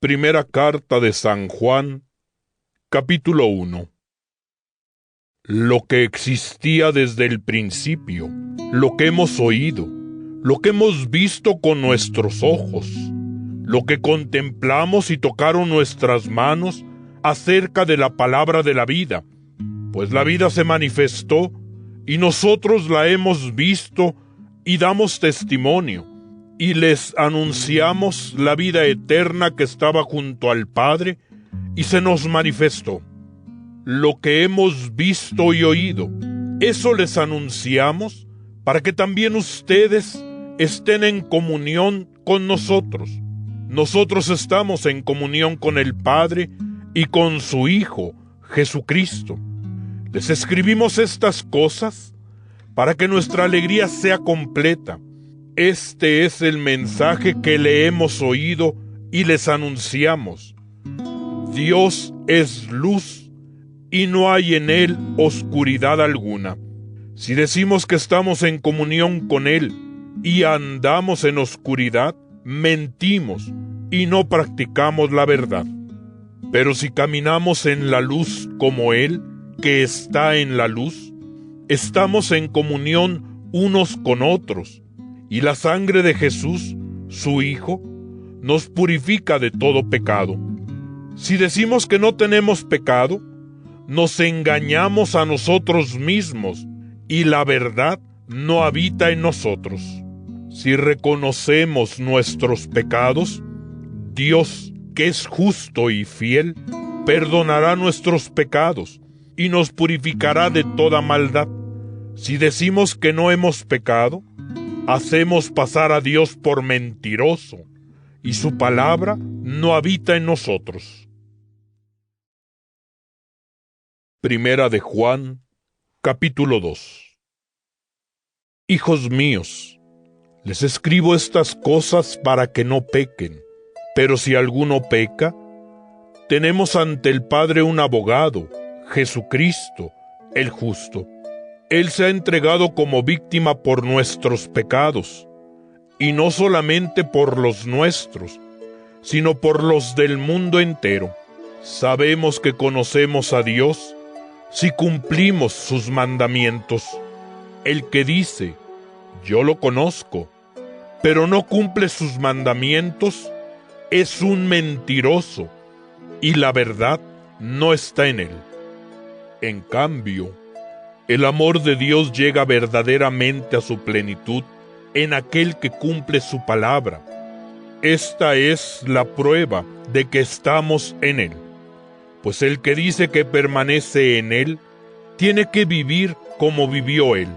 Primera carta de San Juan, capítulo 1. Lo que existía desde el principio, lo que hemos oído, lo que hemos visto con nuestros ojos, lo que contemplamos y tocaron nuestras manos acerca de la palabra de la vida, pues la vida se manifestó y nosotros la hemos visto y damos testimonio, y les anunciamos la vida eterna que estaba junto al Padre y se nos manifestó. Lo que hemos visto y oído, eso les anunciamos para que también ustedes estén en comunión con nosotros. Nosotros estamos en comunión con el Padre y con su Hijo, Jesucristo. Les escribimos estas cosas para que nuestra alegría sea completa. Este es el mensaje que le hemos oído y les anunciamos. Dios es luz y no hay en él oscuridad alguna. Si decimos que estamos en comunión con él y andamos en oscuridad, mentimos y no practicamos la verdad. Pero si caminamos en la luz como él, que está en la luz, estamos en comunión unos con otros, y la sangre de Jesús, su Hijo, nos purifica de todo pecado. Si decimos que no tenemos pecado, nos engañamos a nosotros mismos, y la verdad no habita en nosotros. Si reconocemos nuestros pecados, Dios, que es justo y fiel, perdonará nuestros pecados y nos purificará de toda maldad. Si decimos que no hemos pecado, hacemos pasar a Dios por mentiroso, y su palabra no habita en nosotros. Primera de Juan, capítulo 2. Hijos míos, les escribo estas cosas para que no pequen, pero si alguno peca, tenemos ante el Padre un abogado, Jesucristo, el justo. Él se ha entregado como víctima por nuestros pecados, y no solamente por los nuestros, sino por los del mundo entero. Sabemos que conocemos a Dios si cumplimos sus mandamientos. El que dice, yo lo conozco, pero no cumple sus mandamientos, es un mentiroso, y la verdad no está en él. En cambio, el amor de Dios llega verdaderamente a su plenitud en aquel que cumple su palabra. Esta es la prueba de que estamos en él. Pues el que dice que permanece en él, tiene que vivir como vivió él.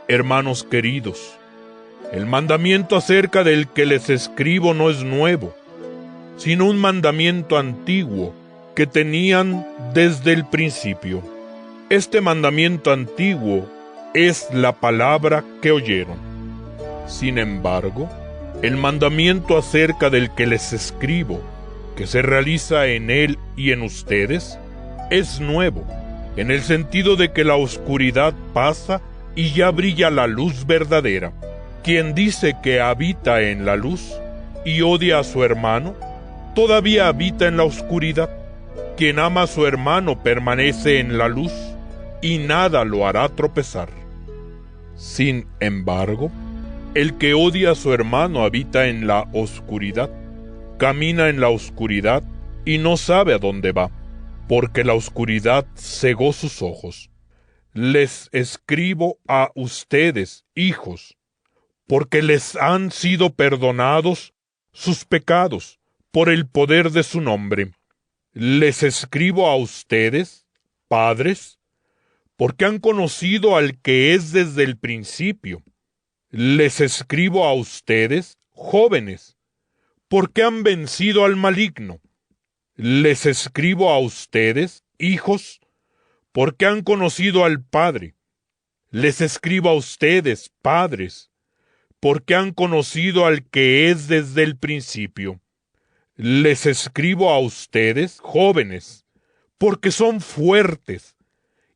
Hermanos queridos, el mandamiento acerca del que les escribo no es nuevo, sino un mandamiento antiguo que tenían desde el principio. Este mandamiento antiguo es la palabra que oyeron. Sin embargo, el mandamiento acerca del que les escribo, que se realiza en él y en ustedes, es nuevo, en el sentido de que la oscuridad pasa y ya brilla la luz verdadera. Quien dice que habita en la luz y odia a su hermano, todavía habita en la oscuridad. Quien ama a su hermano permanece en la luz, y nada lo hará tropezar. Sin embargo, el que odia a su hermano habita en la oscuridad, camina en la oscuridad y no sabe a dónde va, porque la oscuridad cegó sus ojos. Les escribo a ustedes, hijos, porque les han sido perdonados sus pecados por el poder de su nombre. Les escribo a ustedes, padres, porque han conocido al que es desde el principio. Les escribo a ustedes, jóvenes, porque han vencido al maligno. Les escribo a ustedes, hijos, porque han conocido al Padre. Les escribo a ustedes, padres, porque han conocido al que es desde el principio. Les escribo a ustedes, jóvenes, porque son fuertes,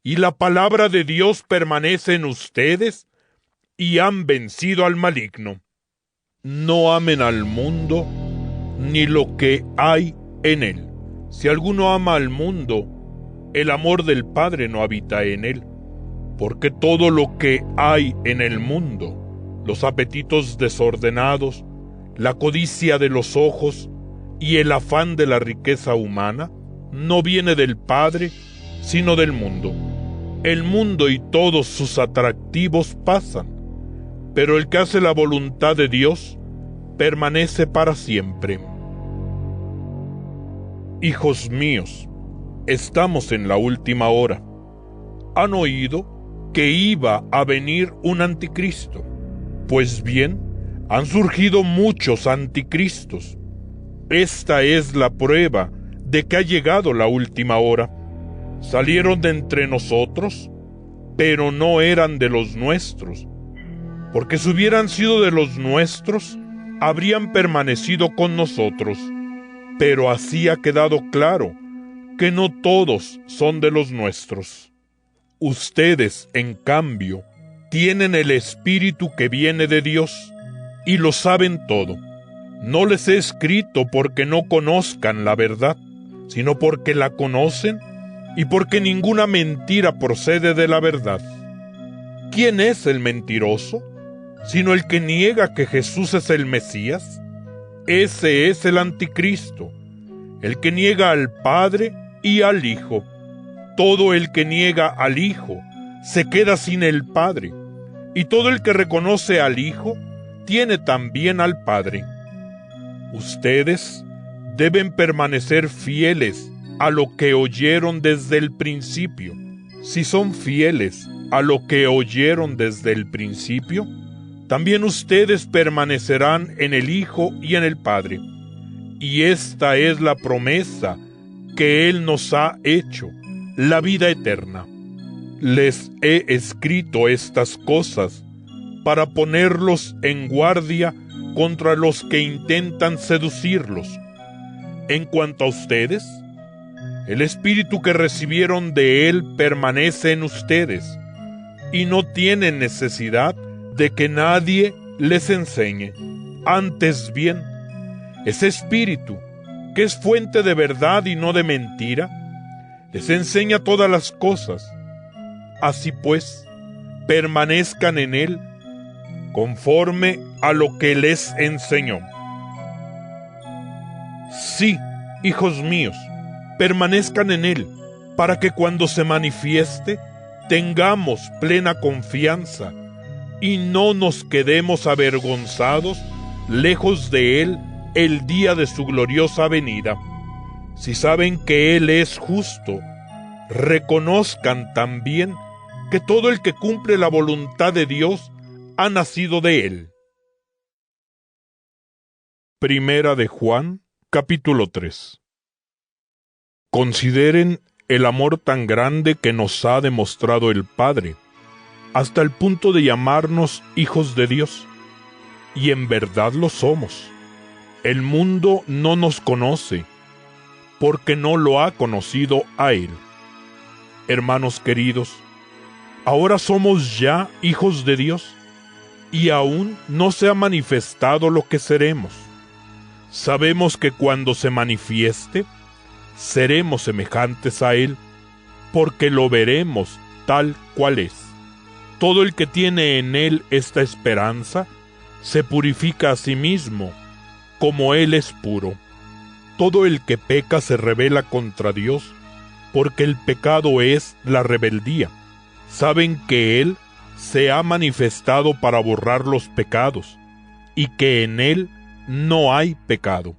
y la palabra de Dios permanece en ustedes, y han vencido al maligno. No amen al mundo, ni lo que hay en él. Si alguno ama al mundo, el amor del Padre no habita en él, porque todo lo que hay en el mundo, los apetitos desordenados, la codicia de los ojos y el afán de la riqueza humana, no viene del Padre, sino del mundo. El mundo y todos sus atractivos pasan, pero el que hace la voluntad de Dios permanece para siempre. Hijos míos, estamos en la última hora. ¿Han oído que iba a venir un anticristo? Pues bien, han surgido muchos anticristos. Esta es la prueba de que ha llegado la última hora. Salieron de entre nosotros, pero no eran de los nuestros, porque si hubieran sido de los nuestros, habrían permanecido con nosotros. Pero así ha quedado claro que no todos son de los nuestros. Ustedes, en cambio, tienen el Espíritu que viene de Dios, y lo saben todo. No les he escrito porque no conozcan la verdad, sino porque la conocen y porque ninguna mentira procede de la verdad. ¿Quién es el mentiroso? Sino el que niega que Jesús es el Mesías. Ese es el anticristo, el que niega al Padre y al Hijo. Todo el que niega al Hijo se queda sin el Padre, y todo el que reconoce al Hijo tiene también al Padre. Ustedes deben permanecer fieles a lo que oyeron desde el principio. Si son fieles a lo que oyeron desde el principio, también ustedes permanecerán en el Hijo y en el Padre. Y esta es la promesa que Él nos ha hecho, la vida eterna. Les he escrito estas cosas para ponerlos en guardia contra los que intentan seducirlos. En cuanto a ustedes, el Espíritu que recibieron de Él permanece en ustedes, y no tienen necesidad de que nadie les enseñe. Antes bien, ese Espíritu, que es fuente de verdad y no de mentira, les enseña todas las cosas. Así pues, permanezcan en Él conforme a lo que les enseñó. Sí, hijos míos, permanezcan en Él, para que cuando se manifieste tengamos plena confianza y no nos quedemos avergonzados lejos de Él el día de su gloriosa venida. Si saben que Él es justo, reconozcan también que todo el que cumple la voluntad de Dios ha nacido de Él. Primera de Juan, capítulo 3. Consideren el amor tan grande que nos ha demostrado el Padre, hasta el punto de llamarnos hijos de Dios. Y en verdad lo somos. El mundo no nos conoce, porque no lo ha conocido a Él. Hermanos queridos, ahora somos ya hijos de Dios, y aún no se ha manifestado lo que seremos. Sabemos que cuando se manifieste, seremos semejantes a Él, porque lo veremos tal cual es. Todo el que tiene en Él esta esperanza, se purifica a sí mismo, como Él es puro. Todo el que peca se rebela contra Dios, porque el pecado es la rebeldía. Saben que Él se ha manifestado para borrar los pecados, y que en Él no hay pecado.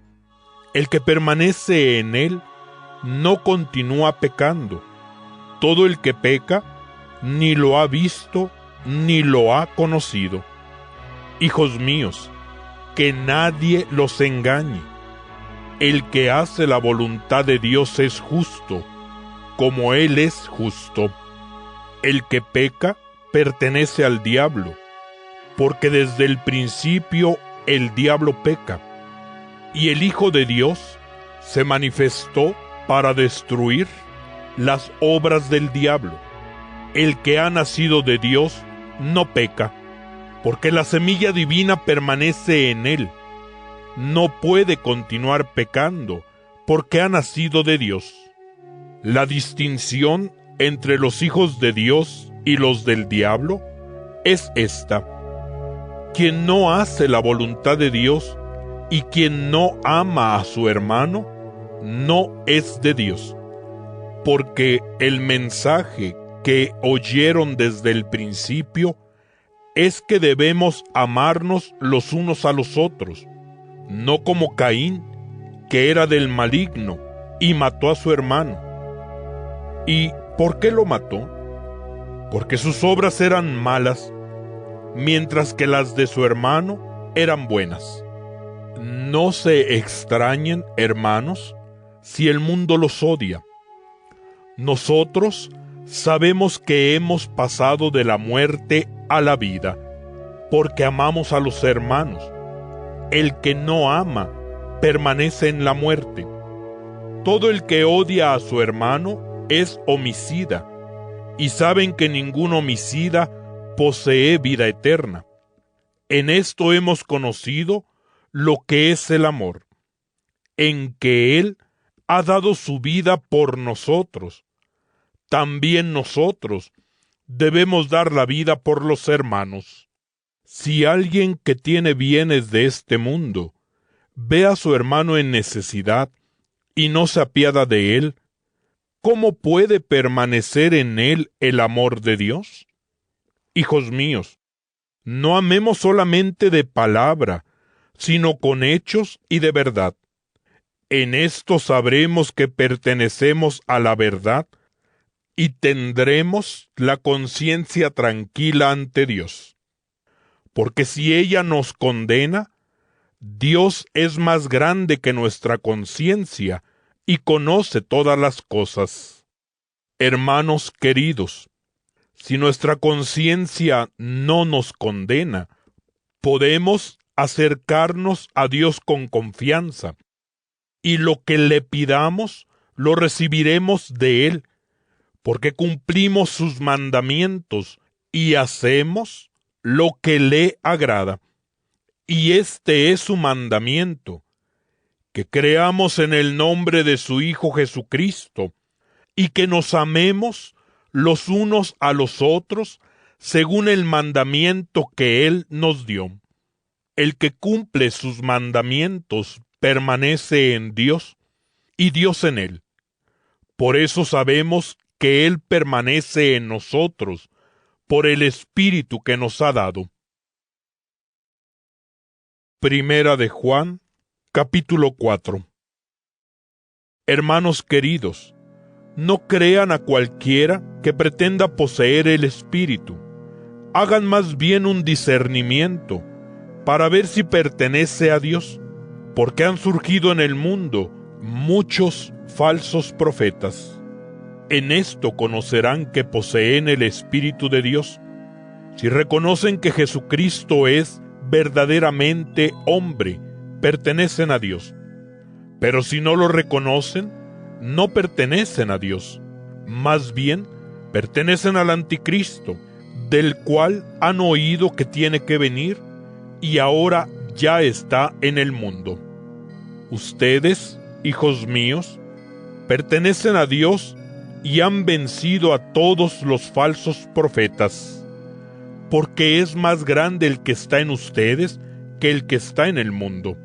El que permanece en Él no continúa pecando. Todo el que peca ni lo ha visto ni lo ha conocido. Hijos míos, que nadie los engañe. El que hace la voluntad de Dios es justo, como Él es justo. El que peca pertenece al diablo, porque desde el principio el diablo peca, y el Hijo de Dios se manifestó para destruir las obras del diablo. El que ha nacido de Dios no peca, porque la semilla divina permanece en él. No puede continuar pecando, porque ha nacido de Dios. La distinción entre los hijos de Dios y los del diablo es esta: quien no hace la voluntad de Dios y quien no ama a su hermano, no es de Dios, porque el mensaje que oyeron desde el principio es que debemos amarnos los unos a los otros, no como Caín, que era del maligno y mató a su hermano. ¿Y por qué lo mató? Porque sus obras eran malas, mientras que las de su hermano eran buenas. No se extrañen, hermanos, si el mundo los odia. Nosotros sabemos que hemos pasado de la muerte a la vida, porque amamos a los hermanos. El que no ama permanece en la muerte. Todo el que odia a su hermano es homicida, y saben que ningún homicida posee vida eterna. En esto hemos conocido lo que es el amor, en que Él ha dado su vida por nosotros. También nosotros debemos dar la vida por los hermanos. Si alguien que tiene bienes de este mundo ve a su hermano en necesidad y no se apiada de él, ¿cómo puede permanecer en él el amor de Dios? Hijos míos, no amemos solamente de palabra, sino con hechos y de verdad. En esto sabremos que pertenecemos a la verdad y tendremos la conciencia tranquila ante Dios. Porque si ella nos condena, Dios es más grande que nuestra conciencia y conoce todas las cosas. Hermanos queridos, si nuestra conciencia no nos condena, podemos acercarnos a Dios con confianza, y lo que le pidamos lo recibiremos de Él, porque cumplimos sus mandamientos y hacemos lo que le agrada. Y este es su mandamiento, que creamos en el nombre de su Hijo Jesucristo, y que nos amemos los unos a los otros según el mandamiento que Él nos dio. El que cumple sus mandamientos permanece en Dios, y Dios en él. Por eso sabemos que Él permanece en nosotros, por el Espíritu que nos ha dado. Primera de Juan, capítulo 4. Hermanos queridos, no crean a cualquiera que pretenda poseer el Espíritu. Hagan más bien un discernimiento para ver si pertenece a Dios, porque han surgido en el mundo muchos falsos profetas. En esto conocerán que poseen el Espíritu de Dios, si reconocen que Jesucristo es verdaderamente hombre, pertenecen a Dios. Pero si no lo reconocen, no pertenecen a Dios. Más bien, pertenecen al Anticristo, del cual han oído que tiene que venir, y ahora ya está en el mundo. Ustedes, hijos míos, pertenecen a Dios y han vencido a todos los falsos profetas, porque es más grande el que está en ustedes que el que está en el mundo.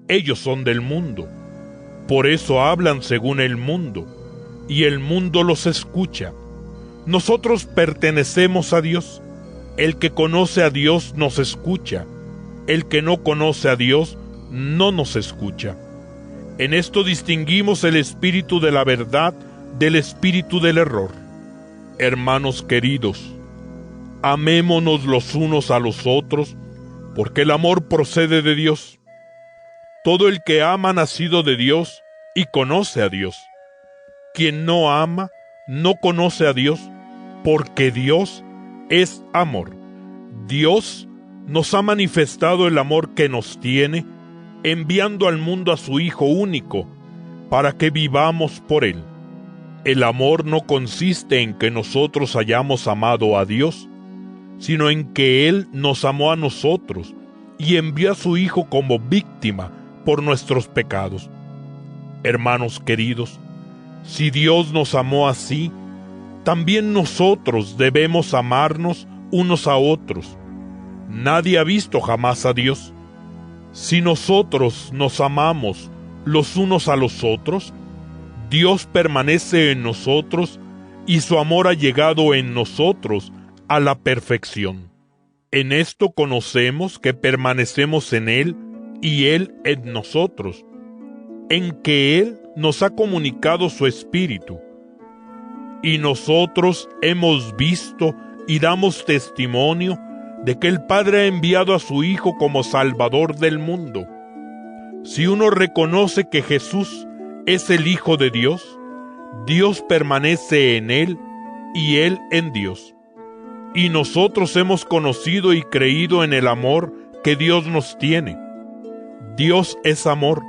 Ellos son del mundo, por eso hablan según el mundo, y el mundo los escucha. Nosotros pertenecemos a Dios. El que conoce a Dios nos escucha. El que no conoce a Dios no nos escucha. En esto distinguimos el espíritu de la verdad del espíritu del error. Hermanos queridos, amémonos los unos a los otros, porque el amor procede de Dios. Todo el que ama ha nacido de Dios y conoce a Dios. Quien no ama no conoce a Dios, porque Dios es amor. Dios nos ha manifestado el amor que nos tiene, enviando al mundo a su Hijo único, para que vivamos por Él. El amor no consiste en que nosotros hayamos amado a Dios, sino en que Él nos amó a nosotros y envió a su Hijo como víctima por nuestros pecados. Hermanos queridos, si Dios nos amó así, también nosotros debemos amarnos unos a otros. Nadie ha visto jamás a Dios. Si nosotros nos amamos los unos a los otros, Dios permanece en nosotros y su amor ha llegado en nosotros a la perfección. En esto conocemos que permanecemos en Él y Él en nosotros, en que Él nos ha comunicado su Espíritu. Y nosotros hemos visto y damos testimonio de que el Padre ha enviado a su Hijo como Salvador del mundo. Si uno reconoce que Jesús es el Hijo de Dios, Dios permanece en Él y Él en Dios. Y nosotros hemos conocido y creído en el amor que Dios nos tiene. Dios es amor,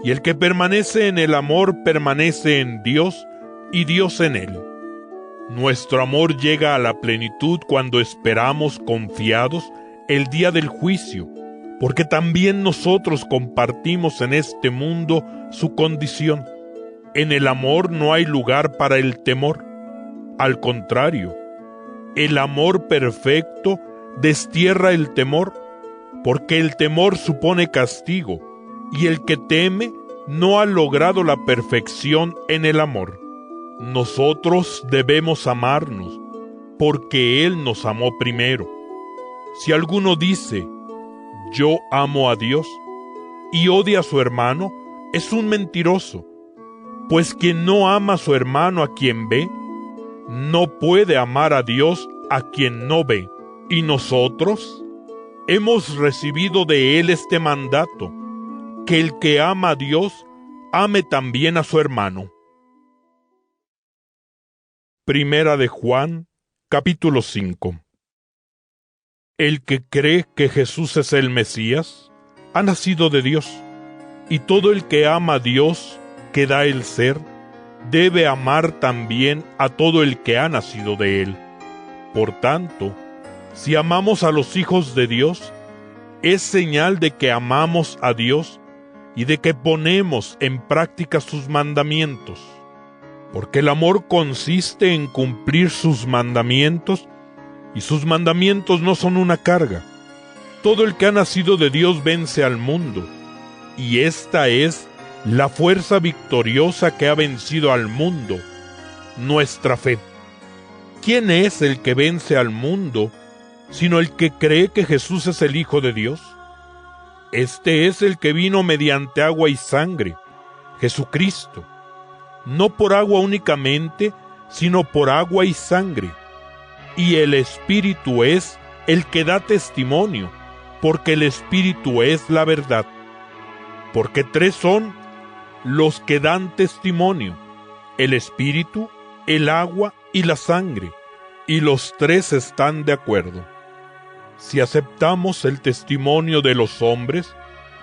y el que permanece en el amor permanece en Dios y Dios en él. Nuestro amor llega a la plenitud cuando esperamos confiados el día del juicio, porque también nosotros compartimos en este mundo su condición. En el amor no hay lugar para el temor. Al contrario, el amor perfecto destierra el temor, porque el temor supone castigo, y el que teme no ha logrado la perfección en el amor. Nosotros debemos amarnos, porque Él nos amó primero. Si alguno dice, yo amo a Dios, y odia a su hermano, es un mentiroso, pues quien no ama a su hermano a quien ve, no puede amar a Dios a quien no ve. Y nosotros hemos recibido de Él este mandato, que el que ama a Dios, ame también a su hermano. Primera de Juan, capítulo 5. El que cree que Jesús es el Mesías, ha nacido de Dios, y todo el que ama a Dios, que da el ser, debe amar también a todo el que ha nacido de Él. Por tanto, si amamos a los hijos de Dios, es señal de que amamos a Dios y de que ponemos en práctica sus mandamientos. Porque el amor consiste en cumplir sus mandamientos, y sus mandamientos no son una carga. Todo el que ha nacido de Dios vence al mundo, y esta es la fuerza victoriosa que ha vencido al mundo, nuestra fe. ¿Quién es el que vence al mundo, sino el que cree que Jesús es el Hijo de Dios? Este es el que vino mediante agua y sangre, Jesucristo, no por agua únicamente, sino por agua y sangre. Y el Espíritu es el que da testimonio, porque el Espíritu es la verdad. Porque tres son los que dan testimonio: el Espíritu, el agua y la sangre, y los tres están de acuerdo. Si aceptamos el testimonio de los hombres,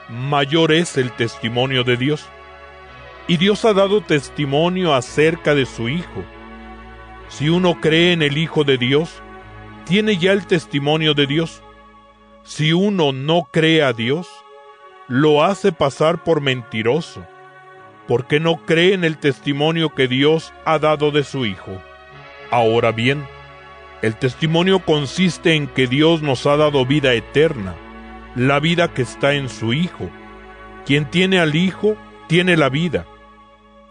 mayor es el testimonio de Dios. Y Dios ha dado testimonio acerca de su Hijo. Si uno cree en el Hijo de Dios, tiene ya el testimonio de Dios. Si uno no cree a Dios, lo hace pasar por mentiroso, porque no cree en el testimonio que Dios ha dado de su Hijo. Ahora bien, el testimonio consiste en que Dios nos ha dado vida eterna, la vida que está en su Hijo. Quien tiene al Hijo, tiene la vida.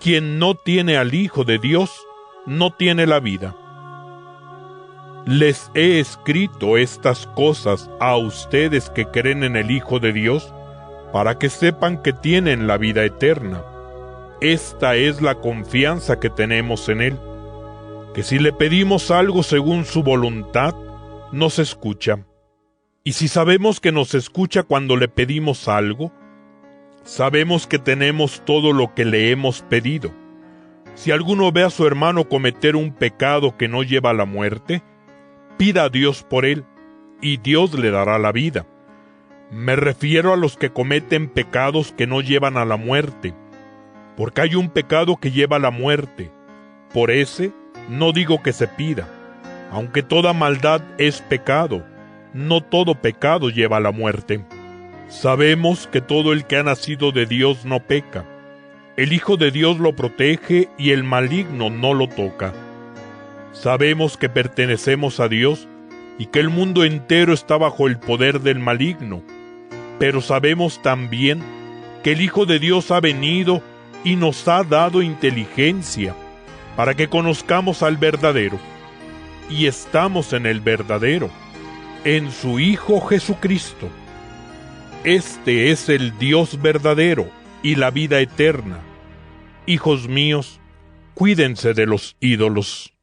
Quien no tiene al Hijo de Dios, no tiene la vida. Les he escrito estas cosas a ustedes que creen en el Hijo de Dios, para que sepan que tienen la vida eterna. Esta es la confianza que tenemos en Él, que si le pedimos algo según su voluntad, nos escucha. Y si sabemos que nos escucha cuando le pedimos algo, sabemos que tenemos todo lo que le hemos pedido. Si alguno ve a su hermano cometer un pecado que no lleva a la muerte, pida a Dios por él, y Dios le dará la vida. Me refiero a los que cometen pecados que no llevan a la muerte, porque hay un pecado que lleva a la muerte. Por ese no digo que se pida. Aunque toda maldad es pecado, no todo pecado lleva a la muerte. Sabemos que todo el que ha nacido de Dios no peca, El Hijo de Dios lo protege y el maligno no lo toca. Sabemos que pertenecemos a Dios y que el mundo entero está bajo el poder del maligno, pero sabemos también que el Hijo de Dios ha venido y nos ha dado inteligencia para que conozcamos al verdadero, y estamos en el verdadero, en su Hijo Jesucristo. Este es el Dios verdadero y la vida eterna. Hijos míos, cuídense de los ídolos.